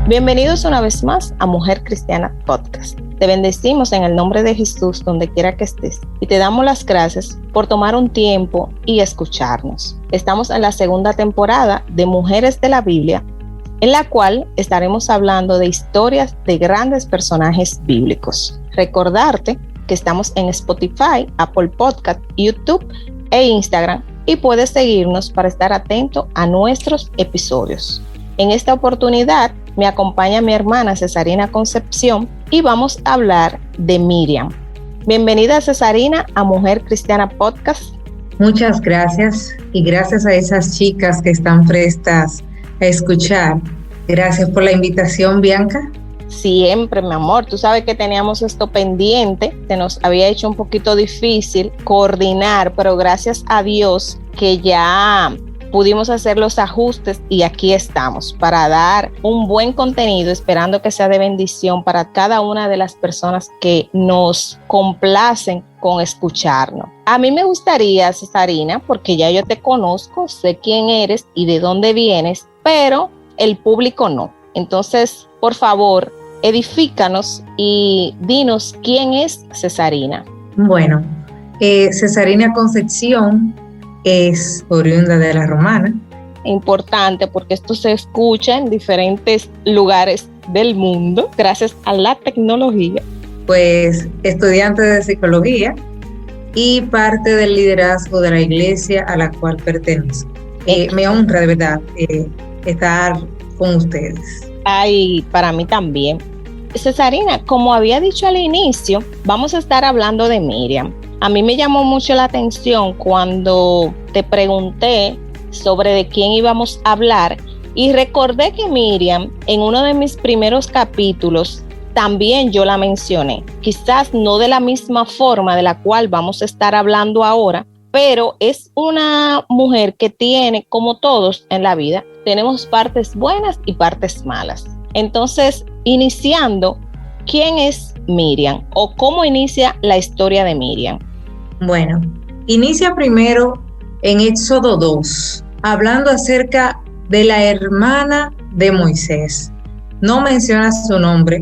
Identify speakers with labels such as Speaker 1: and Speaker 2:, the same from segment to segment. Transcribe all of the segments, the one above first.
Speaker 1: Bienvenidos una vez más a Mujer Cristiana Podcast. Te bendecimos en el nombre de Jesús donde quiera que estés y te damos las gracias por tomar un tiempo y escucharnos. Estamos en la segunda temporada de Mujeres de la Biblia, en la cual estaremos hablando de historias de grandes personajes bíblicos. Recordarte que estamos en Spotify, Apple Podcast, YouTube e Instagram y puedes seguirnos para estar atento a nuestros episodios. En esta oportunidad me acompaña mi hermana Cesarina Concepción y vamos a hablar de Miriam. Bienvenida Cesarina a Mujer Cristiana Podcast.
Speaker 2: Muchas gracias y gracias a esas chicas que están prestas a escuchar. Gracias por la invitación, Bianca.
Speaker 1: Siempre, mi amor. Tú sabes que teníamos esto pendiente. Se nos había hecho un poquito difícil coordinar, pero gracias a Dios que ya pudimos hacer los ajustes y aquí estamos para dar un buen contenido, esperando que sea de bendición para cada una de las personas que nos complacen con escucharnos. A mí me gustaría, Cesarina, porque ya yo te conozco, sé quién eres y de dónde vienes, pero el público no. Entonces, por favor, edifícanos y dinos quién es Cesarina.
Speaker 2: Bueno, Cesarina Concepción es oriunda de La Romana.
Speaker 1: Importante porque esto se escucha en diferentes lugares del mundo gracias a la tecnología.
Speaker 2: Pues estudiante de psicología y parte del liderazgo de la iglesia a la cual pertenezco. Me honra de verdad estar con ustedes.
Speaker 1: Ay, para mí también. Cesarina, como había dicho al inicio, vamos a estar hablando de Miriam. A mí me llamó mucho la atención cuando te pregunté sobre de quién íbamos a hablar y recordé que Miriam, en uno de mis primeros capítulos, también yo la mencioné. Quizás no de la misma forma de la cual vamos a estar hablando ahora, pero es una mujer que tiene, como todos en la vida, tenemos partes buenas y partes malas. Entonces, iniciando, ¿quién es Miriam o cómo inicia la historia de Miriam?
Speaker 2: Bueno, inicia primero en Éxodo 2, hablando acerca de la hermana de Moisés. No menciona su nombre,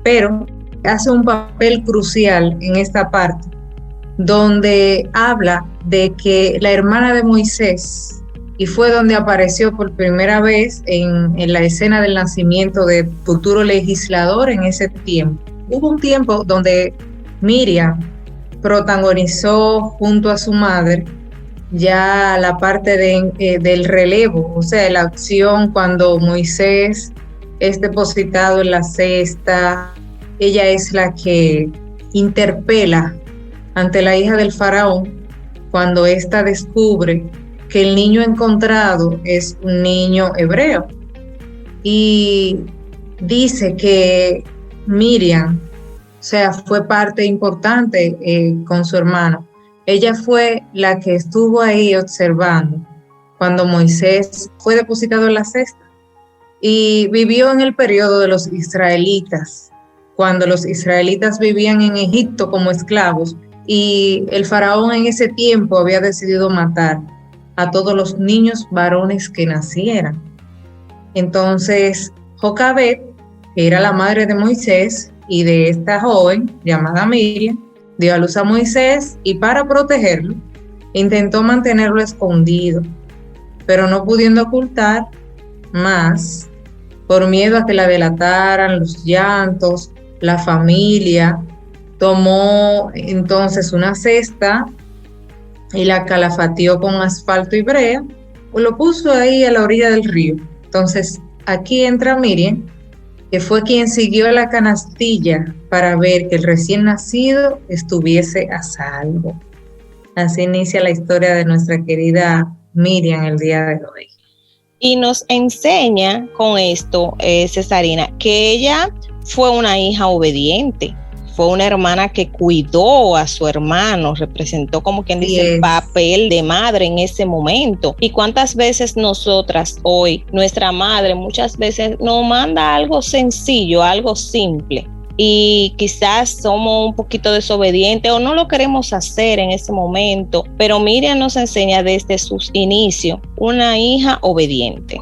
Speaker 2: pero hace un papel crucial en esta parte, donde habla de que la hermana de Moisés, y fue donde apareció por primera vez en la escena del nacimiento de futuro legislador en ese tiempo. Hubo un tiempo donde Miriam protagonizó junto a su madre ya la parte del relevo, o sea, la acción cuando Moisés es depositado en la cesta. Ella es la que interpela ante la hija del faraón cuando ésta descubre que el niño encontrado es un niño hebreo. Y dice que Miriam, o sea, fue parte importante con su hermano. Ella fue la que estuvo ahí observando cuando Moisés fue depositado en la cesta y vivió en el periodo de los israelitas, cuando los israelitas vivían en Egipto como esclavos y el faraón en ese tiempo había decidido matar a todos los niños varones que nacieran. Entonces, Jocabed, que era la madre de Moisés, y de esta joven llamada Miriam, dio a luz a Moisés y para protegerlo, intentó mantenerlo escondido, pero no pudiendo ocultar más, por miedo a que la delataran los llantos, la familia, tomó entonces una cesta y la calafateó con asfalto y brea, o lo puso ahí a la orilla del río. Entonces, aquí entra Miriam, que fue quien siguió la canastilla para ver que el recién nacido estuviese a salvo. Así inicia la historia de nuestra querida Miriam el día de hoy.
Speaker 1: Y nos enseña con esto, Cesarina, que ella fue una hija obediente, fue una hermana que cuidó a su hermano, representó como quien dice el papel de madre en ese momento. Y cuántas veces nosotras hoy, nuestra madre muchas veces nos manda algo sencillo, algo simple, y quizás somos un poquito desobedientes o no lo queremos hacer en ese momento, pero Miriam nos enseña desde sus inicios una hija obediente.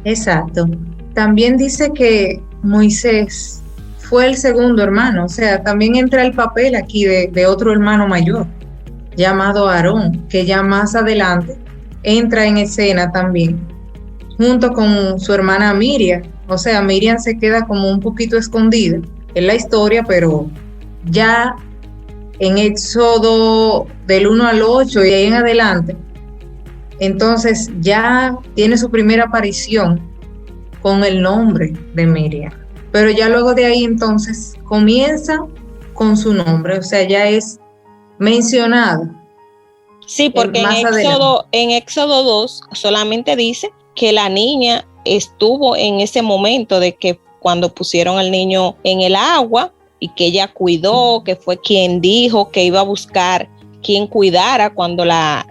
Speaker 2: Exacto. también dice que Moisés fue el segundo hermano, o sea, también entra el papel aquí de otro hermano mayor, llamado Aarón, que ya más adelante entra en escena también, junto con su hermana Miriam. O sea, Miriam se queda como un poquito escondida en la historia, pero ya en Éxodo del 1 al 8 y ahí en adelante, entonces ya tiene su primera aparición con el nombre de Miriam. Pero ya luego de ahí entonces comienza con su nombre, o sea, ya es mencionada.
Speaker 1: Sí, porque en Éxodo 2 solamente dice que la niña estuvo en ese momento de que cuando pusieron al niño en el agua y que ella cuidó, que fue quien dijo que iba a buscar quien cuidara cuando la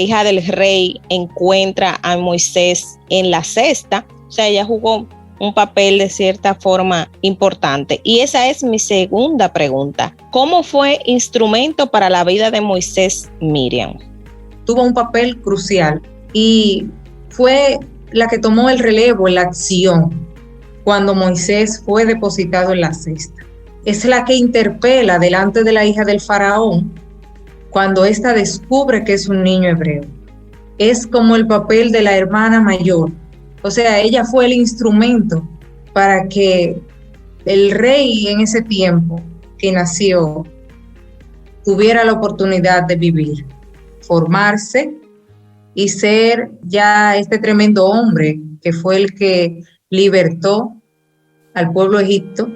Speaker 1: hija del rey encuentra a Moisés en la cesta. O sea, ella jugó un papel de cierta forma importante. Y esa es mi segunda pregunta. ¿Cómo fue instrumento para la vida de Moisés Miriam?
Speaker 2: Tuvo un papel crucial y fue la que tomó el relevo en la acción cuando Moisés fue depositado en la cesta. Es la que interpela delante de la hija del faraón cuando ésta descubre que es un niño hebreo. Es como el papel de la hermana mayor. O sea, ella fue el instrumento para que el rey en ese tiempo que nació tuviera la oportunidad de vivir, formarse y ser ya este tremendo hombre que fue el que libertó al pueblo de Egipto.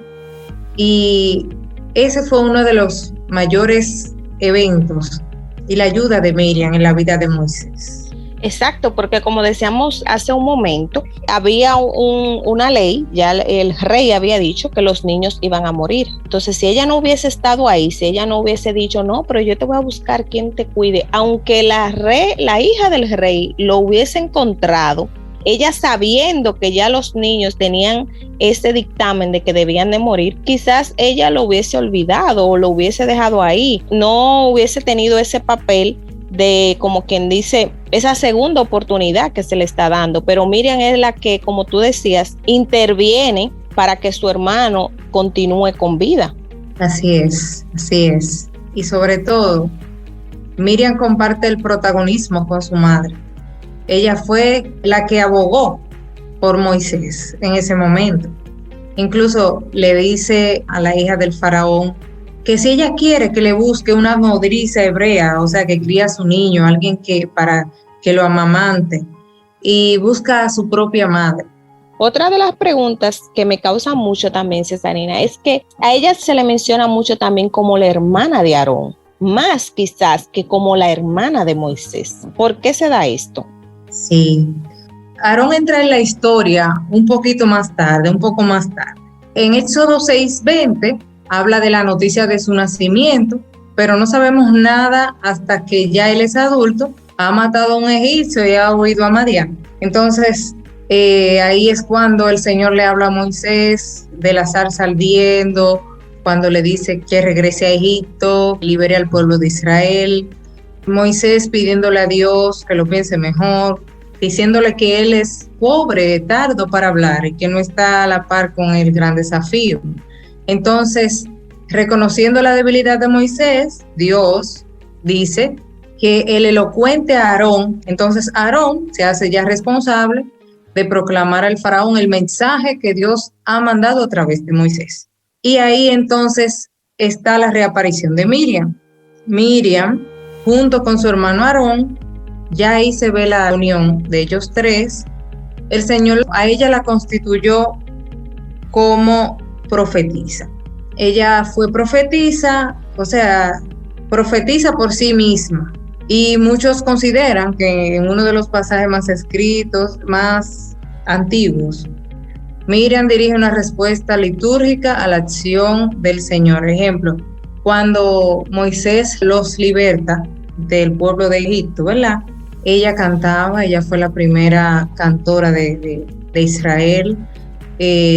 Speaker 2: Y ese fue uno de los mayores eventos y la ayuda de Miriam en la vida de Moisés.
Speaker 1: Exacto, porque como decíamos hace un momento, había una ley, ya el rey había dicho que los niños iban a morir. Entonces, si ella no hubiese estado ahí, si ella no hubiese dicho, no, pero yo te voy a buscar quien te cuide, aunque la hija del rey lo hubiese encontrado, ella sabiendo que ya los niños tenían ese dictamen de que debían de morir, quizás ella lo hubiese olvidado o lo hubiese dejado ahí, no hubiese tenido ese papel de, como quien dice, esa segunda oportunidad que se le está dando. Pero Miriam es la que, como tú decías, interviene para que su hermano continúe con vida.
Speaker 2: Así es, así es. Y sobre todo, Miriam comparte el protagonismo con su madre. Ella fue la que abogó por Moisés en ese momento. Incluso le dice a la hija del faraón que si ella quiere que le busque una nodriza hebrea, o sea, que cría a su niño, alguien que para que lo amamante, y busca a su propia madre.
Speaker 1: Otra de las preguntas que me causa mucho también, Cesarina, es que a ella se le menciona mucho también como la hermana de Aarón, más quizás que como la hermana de Moisés. ¿Por qué se da esto?
Speaker 2: Sí, Aarón entra en la historia un poquito más tarde, un poco más tarde. En Éxodo 6:20 habla de la noticia de su nacimiento, pero no sabemos nada hasta que ya él es adulto, ha matado a un egipcio y ha huido a Madián. Entonces, ahí es cuando el Señor le habla a Moisés de la zarza ardiendo, cuando le dice que regrese a Egipto, libere al pueblo de Israel. Moisés pidiéndole a Dios que lo piense mejor, diciéndole que él es pobre, tardo para hablar y que no está a la par con el gran desafío. Entonces, reconociendo la debilidad de Moisés, Dios dice que el elocuente Aarón, entonces Aarón se hace ya responsable de proclamar al faraón el mensaje que Dios ha mandado a través de Moisés. Y ahí entonces está la reaparición de Miriam. Miriam, junto con su hermano Aarón, ya ahí se ve la unión de ellos tres. El Señor a ella la constituyó como profetisa. Ella fue profetisa, o sea, profetiza por sí misma. Y muchos consideran que en uno de los pasajes más escritos, más antiguos, Miriam dirige una respuesta litúrgica a la acción del Señor. Ejemplo, cuando Moisés los liberta del pueblo de Egipto, ¿verdad? Ella cantaba, ella fue la primera cantora de Israel,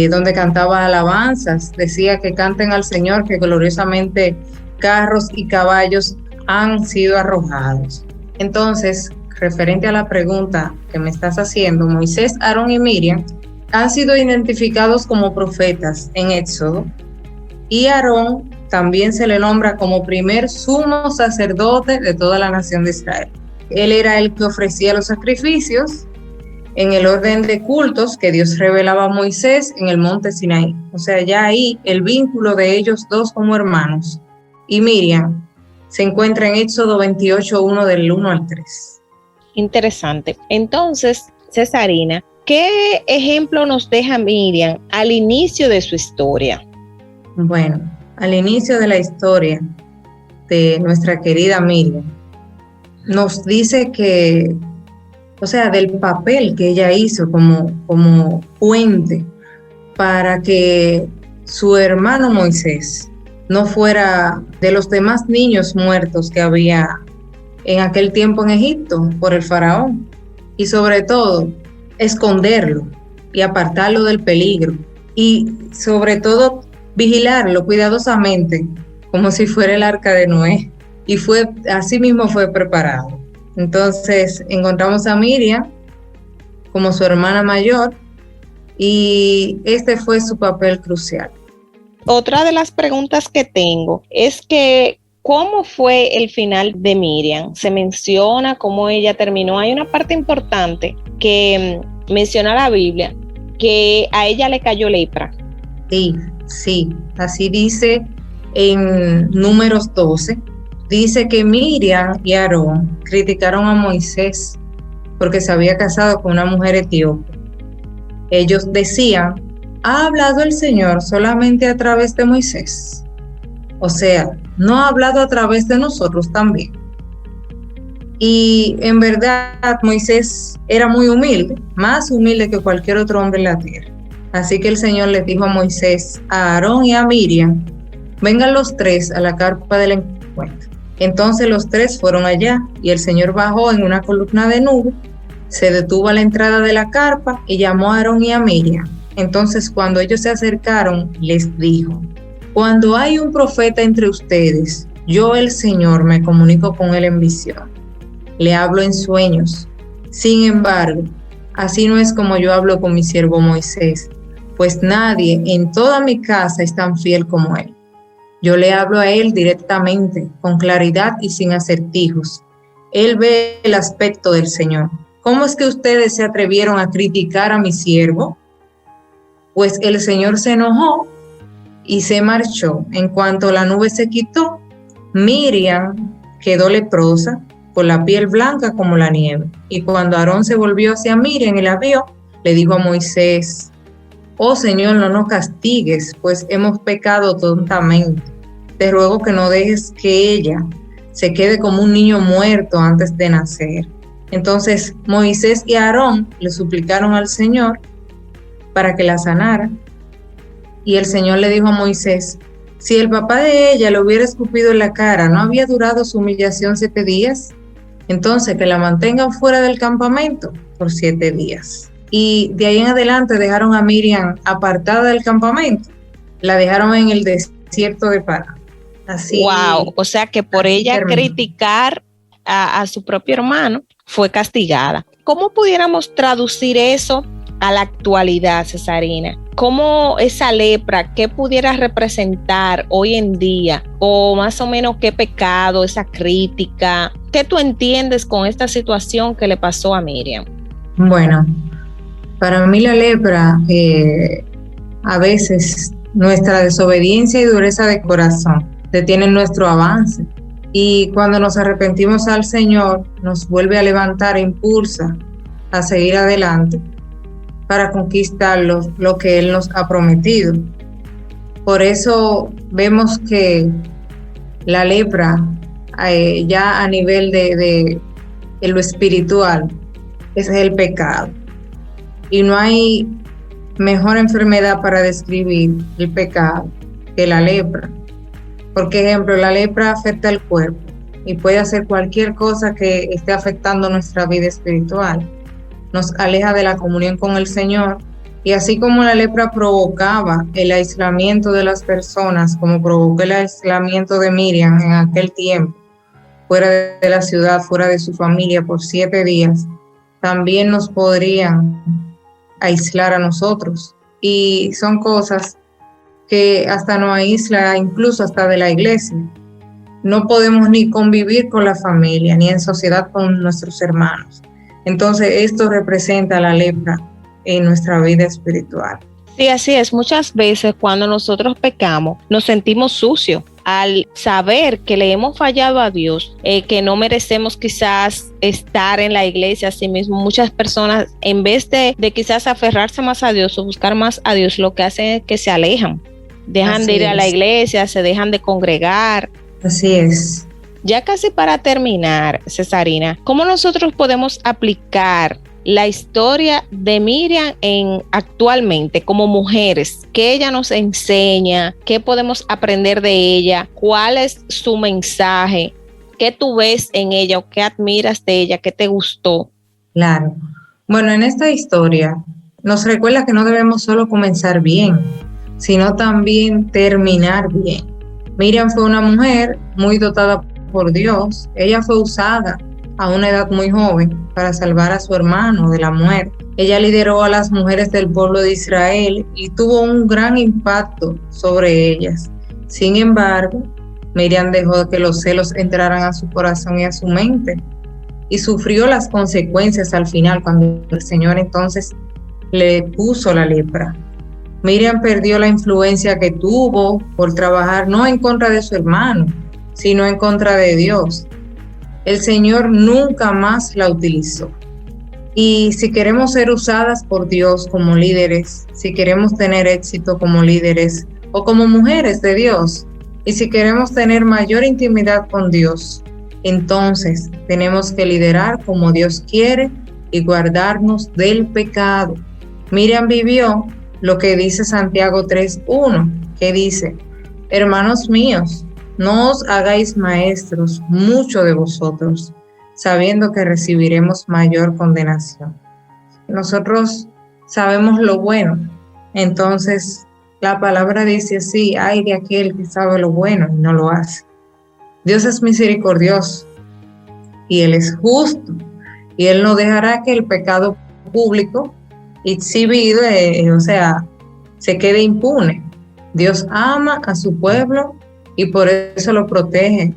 Speaker 2: donde cantaba alabanzas, decía que canten al Señor, que gloriosamente carros y caballos han sido arrojados. Entonces, referente a la pregunta que me estás haciendo, Moisés, Aarón y Miriam han sido identificados como profetas en Éxodo, y Aarón también se le nombra como primer sumo sacerdote de toda la nación de Israel. Él era el que ofrecía los sacrificios en el orden de cultos que Dios revelaba a Moisés en el monte Sinaí. O sea, ya ahí el vínculo de ellos dos como hermanos. Y Miriam se encuentra en Éxodo 28:1 del 1 al 3.
Speaker 1: Interesante. Entonces, Cesarina, ¿qué ejemplo nos deja Miriam al inicio de su historia?
Speaker 2: Bueno, al inicio de la historia de nuestra querida Miriam, nos dice que, o sea, del papel que ella hizo como puente para que su hermano Moisés no fuera de los demás niños muertos que había en aquel tiempo en Egipto por el faraón, y sobre todo esconderlo y apartarlo del peligro, y sobre todo vigilarlo cuidadosamente como si fuera el arca de Noé, y así mismo fue preparado. Entonces encontramos a Miriam como su hermana mayor, y este fue su papel crucial.
Speaker 1: Otra de las preguntas que tengo es que ¿cómo fue el final de Miriam? Se menciona cómo ella terminó. Hay una parte importante que menciona la Biblia, que a ella le cayó lepra.
Speaker 2: Sí, así dice en Números 12. Dice que Miriam y Aarón criticaron a Moisés porque se había casado con una mujer etíope. Ellos decían: ¿ha hablado el Señor solamente a través de Moisés? O sea, ¿no ha hablado a través de nosotros también? Y en verdad Moisés era muy humilde, más humilde que cualquier otro hombre en la tierra. Así que el Señor les dijo a Moisés, a Aarón y a Miriam: vengan los tres a la carpa del encuentro. Entonces los tres fueron allá, y el Señor bajó en una columna de nube, se detuvo a la entrada de la carpa y llamó a Aarón y a Miriam. Entonces cuando ellos se acercaron, les dijo: cuando hay un profeta entre ustedes, yo el Señor me comunico con él en visión. Le hablo en sueños. Sin embargo, así no es como yo hablo con mi siervo Moisés, pues nadie en toda mi casa es tan fiel como él. Yo le hablo a él directamente, con claridad y sin acertijos. Él ve el aspecto del Señor. ¿Cómo es que ustedes se atrevieron a criticar a mi siervo? Pues el Señor se enojó y se marchó. En cuanto la nube se quitó, Miriam quedó leprosa, con la piel blanca como la nieve. Y cuando Aarón se volvió hacia Miriam y la vio, le dijo a Moisés: oh Señor, no nos castigues, pues hemos pecado tontamente. Te ruego que no dejes que ella se quede como un niño muerto antes de nacer. Entonces Moisés y Aarón le suplicaron al Señor para que la sanara. Y el Señor le dijo a Moisés: si el papá de ella le hubiera escupido en la cara, ¿no había durado su humillación 7 días? Entonces que la mantengan fuera del campamento por 7 días. Y de ahí en adelante dejaron a Miriam apartada del campamento. La dejaron en el desierto de Parán. Así.
Speaker 1: Wow, o sea que por ella terminó. Criticar a su propio hermano fue castigada. ¿Cómo pudiéramos traducir eso a la actualidad, Cesarina? ¿Cómo esa lepra, qué pudiera representar hoy en día? O más o menos qué pecado, esa crítica. ¿Qué tú entiendes con esta situación que le pasó a Miriam?
Speaker 2: Bueno, para mí la lepra, a veces nuestra desobediencia y dureza de corazón detienen nuestro avance. Y cuando nos arrepentimos al Señor, nos vuelve a levantar e impulsa a seguir adelante para conquistar lo que Él nos ha prometido. Por eso vemos que la lepra, ya a nivel de lo espiritual, es el pecado. Y no hay mejor enfermedad para describir el pecado que la lepra. Por ejemplo, la lepra afecta el cuerpo y puede hacer cualquier cosa que esté afectando nuestra vida espiritual. Nos aleja de la comunión con el Señor, y así como la lepra provocaba el aislamiento de las personas, como provocó el aislamiento de Miriam en aquel tiempo, fuera de la ciudad, fuera de su familia por 7 días, también nos podrían aislar a nosotros. Y son cosas que hasta nos aísla incluso hasta de la iglesia. No podemos ni convivir con la familia, ni en sociedad con nuestros hermanos. Entonces, esto representa la lepra en nuestra vida espiritual.
Speaker 1: Sí, así es. Muchas veces cuando nosotros pecamos, nos sentimos sucios al saber que le hemos fallado a Dios, que no merecemos quizás estar en la iglesia. Así mismo, muchas personas, en vez de quizás aferrarse más a Dios o buscar más a Dios, lo que hacen es que se alejan, dejan de ir a la iglesia, se dejan de congregar.
Speaker 2: Así es.
Speaker 1: Ya casi para terminar, Cesarina, ¿cómo nosotros podemos aplicar la historia de Miriam actualmente como mujeres? ¿Qué ella nos enseña? ¿Qué podemos aprender de ella? ¿Cuál es su mensaje? ¿Qué tú ves en ella o qué admiras de ella? ¿Qué te gustó?
Speaker 2: Claro. Bueno, en esta historia nos recuerda que no debemos solo comenzar bien, sino también terminar bien. Miriam fue una mujer muy dotada por Dios. Ella fue usada a una edad muy joven para salvar a su hermano de la muerte. Ella lideró a las mujeres del pueblo de Israel y tuvo un gran impacto sobre ellas. Sin embargo, Miriam dejó que los celos entraran a su corazón y a su mente y sufrió las consecuencias al final cuando el Señor entonces le puso la lepra. Miriam perdió la influencia que tuvo por trabajar no en contra de su hermano, sino en contra de Dios. El Señor nunca más la utilizó. Y si queremos ser usadas por Dios como líderes, si queremos tener éxito como líderes o como mujeres de Dios, y si queremos tener mayor intimidad con Dios, entonces tenemos que liderar como Dios quiere y guardarnos del pecado. Miriam vivió lo que dice Santiago 3:1, que dice: hermanos míos, no os hagáis maestros mucho de vosotros, sabiendo que recibiremos mayor condenación. Nosotros sabemos lo bueno, entonces la palabra dice así: ay de aquel que sabe lo bueno y no lo hace. Dios es misericordioso y Él es justo y Él no dejará que el pecado público exhibido, se quede impune. Dios ama a su pueblo y por eso lo protege.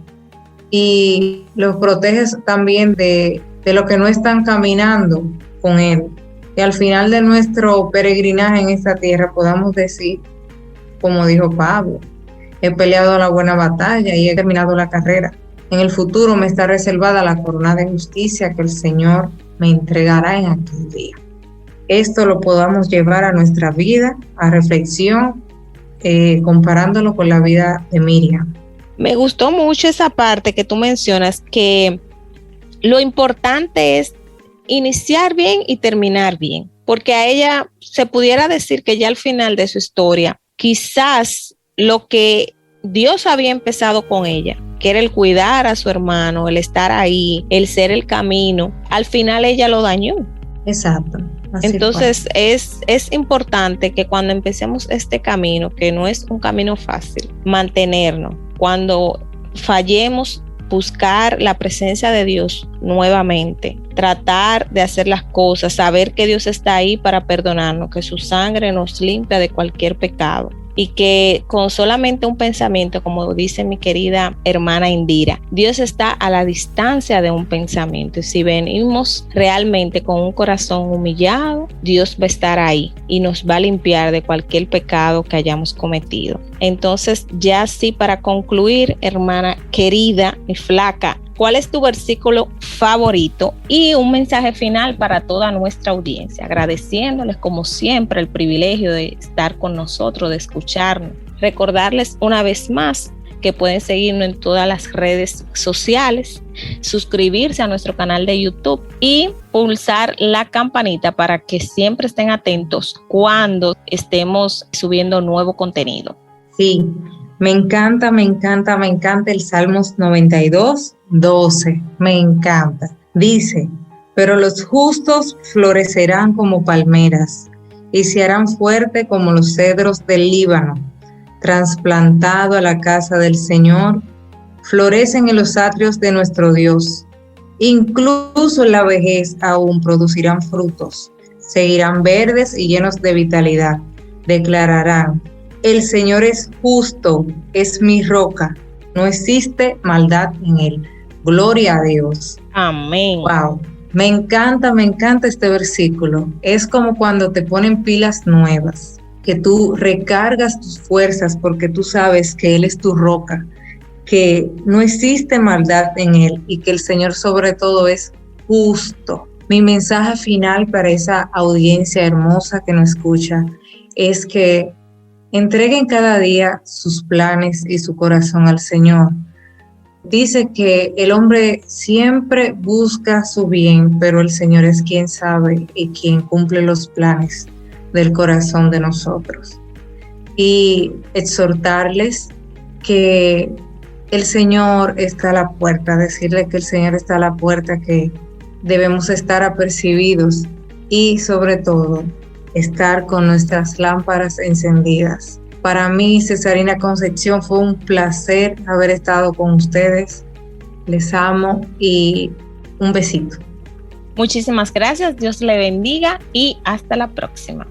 Speaker 2: Y los protege también de los que no están caminando con Él. Y al final de nuestro peregrinaje en esta tierra podamos decir, como dijo Pablo: he peleado la buena batalla y he terminado la carrera. En el futuro me está reservada la corona de justicia que el Señor me entregará en aquel día. Esto lo podamos llevar a nuestra vida, a reflexión, comparándolo con la vida de Miriam.
Speaker 1: Me gustó mucho esa parte que tú mencionas, que lo importante es iniciar bien y terminar bien, porque a ella se pudiera decir que ya al final de su historia, quizás lo que Dios había empezado con ella, que era el cuidar a su hermano, el estar ahí, el ser el camino, al final ella lo dañó.
Speaker 2: Exacto.
Speaker 1: Entonces es importante que cuando empecemos este camino, que no es un camino fácil, mantenernos. Cuando fallemos, buscar la presencia de Dios nuevamente, tratar de hacer las cosas, saber que Dios está ahí para perdonarnos, que su sangre nos limpia de cualquier pecado. Y que con solamente un pensamiento, como dice mi querida hermana Indira, Dios está a la distancia de un pensamiento. Y si venimos realmente con un corazón humillado, Dios va a estar ahí y nos va a limpiar de cualquier pecado que hayamos cometido. Entonces, ya sí, para concluir, hermana querida y flaca, ¿cuál es tu versículo favorito? Y un mensaje final para toda nuestra audiencia, agradeciéndoles como siempre el privilegio de estar con nosotros, de escucharnos. Recordarles una vez más que pueden seguirnos en todas las redes sociales, suscribirse a nuestro canal de YouTube y pulsar la campanita para que siempre estén atentos cuando estemos subiendo nuevo contenido.
Speaker 2: Sí. Me encanta el Salmos 92:12. Me encanta. Dice: pero los justos florecerán como palmeras y se harán fuerte como los cedros del Líbano. Trasplantado a la casa del Señor, florecen en los atrios de nuestro Dios. Incluso en la vejez aún producirán frutos. seguirán verdes y llenos de vitalidad. Declararán: el Señor es justo, es mi roca, no existe maldad en él. Gloria a Dios.
Speaker 1: Amén.
Speaker 2: Wow, me encanta este versículo. Es como cuando te ponen pilas nuevas, que tú recargas tus fuerzas porque tú sabes que Él es tu roca, que no existe maldad en Él y que el Señor sobre todo es justo. Mi mensaje final para esa audiencia hermosa que nos escucha es que entreguen cada día sus planes y su corazón al Señor. Dice que el hombre siempre busca su bien, pero el Señor es quien sabe y quien cumple los planes del corazón de nosotros. Y exhortarles que el Señor está a la puerta, decirle que el Señor está a la puerta, que debemos estar apercibidos y sobre todo estar con nuestras lámparas encendidas. Para mí, Cesarina Concepción, fue un placer haber estado con ustedes. Les amo y un besito.
Speaker 1: Muchísimas gracias, Dios le bendiga y hasta la próxima.